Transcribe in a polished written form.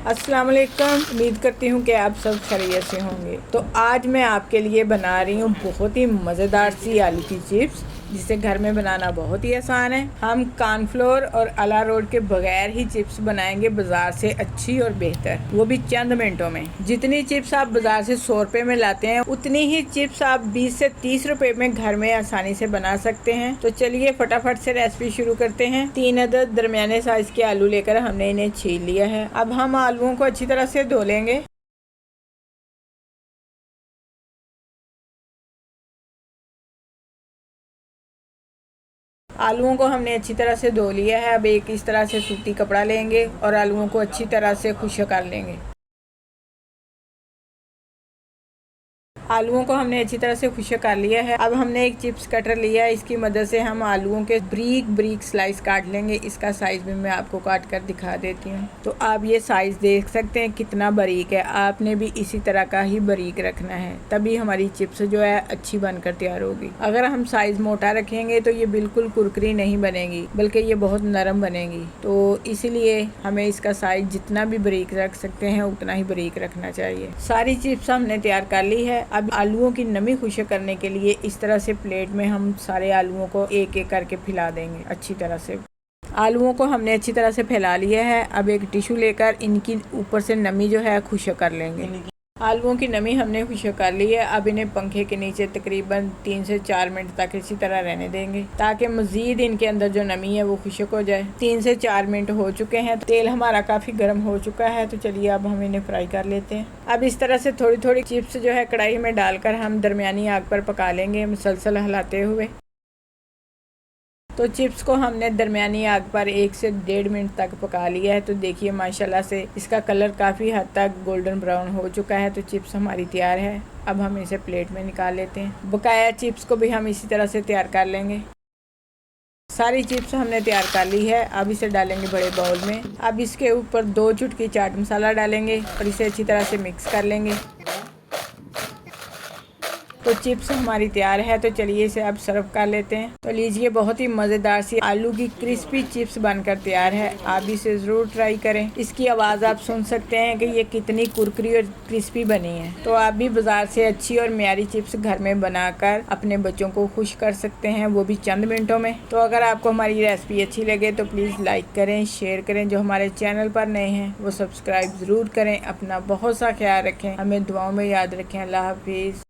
अस्सलाम वालेकुम। उम्मीद करती हूँ कि आप सब खैरियत से होंगे। तो आज मैं आपके लिए बना रही हूँ बहुत ही मज़ेदार सी आलू की चिप्स, जिसे घर में बनाना बहुत ही आसान है। हम कॉर्नफ्लोर और अरारोट के बगैर ही चिप्स बनाएंगे बाज़ार से अच्छी और बेहतर, वो भी चंद मिनटों में। जितनी चिप्स आप बाज़ार से 100 रुपये में लाते हैं, उतनी ही चिप्स आप 20 से 30 रुपये में घर में आसानी से बना सकते हैं। तो चलिए फटाफट से रेसिपी शुरू करते हैं। 3 अदद दरमियाने साइज के आलू लेकर हमने इन्हें छील लिया है। अब हम आलूओं को अच्छी तरह से धो लेंगे। आलूओं को हमने अच्छी तरह से धो लिया है। अब एक इस तरह से सूती कपड़ा लेंगे और आलूओं को अच्छी तरह से खुश्क कर लेंगे। आलूओं को हमने अच्छी तरह से खुश्क कर लिया है। अब हमने एक चिप्स कटर लिया है, इसकी मदद से हम आलूओं के ब्रीक ब्रीक स्लाइस काट लेंगे। इसका साइज भी मैं आपको काट कर दिखा देती हूँ। तो आप ये साइज देख सकते हैं कितना बारीक है। आपने भी इसी तरह का ही बारीक रखना है, तभी हमारी चिप्स जो है अच्छी बनकर तैयार होगी। अगर हम साइज मोटा रखेंगे तो ये बिल्कुल कुरकुरी नहीं बनेगी, बल्कि ये बहुत नरम बनेगी। तो इसीलिए हमें इसका साइज जितना भी बारीक रख सकते हैं उतना ही बारीक रखना चाहिए। सारी चिप्स हमने तैयार कर ली है। अब आलूओं की नमी खुश्क करने के लिए इस तरह से प्लेट में हम सारे आलूओं को एक एक करके फैला देंगे अच्छी तरह से। आलूओं को हमने अच्छी तरह से फैला लिया है। अब एक टिश्यू लेकर इनकी ऊपर से नमी जो है खुश्क कर लेंगे। आलूओं की नमी हमने खुश्क कर ली है। अब इन्हें पंखे के नीचे तकरीबन 3 से 4 मिनट तक इसी तरह रहने देंगे, ताकि मज़ीद इनके अंदर जो नमी है वो खुश्क हो जाए। 3 से 4 मिनट हो चुके हैं। तेल हमारा काफ़ी गर्म हो चुका है। तो चलिए अब हम इन्हें फ्राई कर लेते हैं। अब इस तरह से थोड़ी थोड़ी चिप्स जो है कढ़ाई में डालकर हम दरमियानी आग पर पका लेंगे, मुसलसल हिलाते हुए। तो चिप्स को हमने दरमियानी आग पर 1 से 1.5 मिनट तक पका लिया है। तो देखिए माशाल्लाह से इसका कलर काफ़ी हद तक गोल्डन ब्राउन हो चुका है। तो चिप्स हमारी तैयार है। अब हम इसे प्लेट में निकाल लेते हैं। बकाया चिप्स को भी हम इसी तरह से तैयार कर लेंगे। सारी चिप्स हमने तैयार कर ली है। अब इसे डालेंगे बड़े बाउल में। अब इसके ऊपर 2 चुटकी चाट मसाला डालेंगे और इसे अच्छी तरह से मिक्स कर लेंगे। तो चिप्स हमारी तैयार है। तो चलिए इसे अब सर्व कर लेते हैं। तो लीजिए, बहुत ही मज़ेदार सी आलू की क्रिस्पी चिप्स बनकर तैयार है। आप इसे ज़रूर ट्राई करें। इसकी आवाज़ आप सुन सकते हैं कि ये कितनी कुरकुरी और क्रिस्पी बनी है। तो आप भी बाज़ार से अच्छी और म्यारी चिप्स घर में बनाकर अपने बच्चों को खुश कर सकते हैं, वो भी चंद मिनटों में। तो अगर आपको हमारी रेसिपी अच्छी लगे तो प्लीज़ लाइक करें, शेयर करें। जो हमारे चैनल पर नए हैं वो सब्सक्राइब ज़रूर करें। अपना बहुत सा ख्याल रखें, हमें दुआओं में याद रखें। अल्लाह हाफिज़।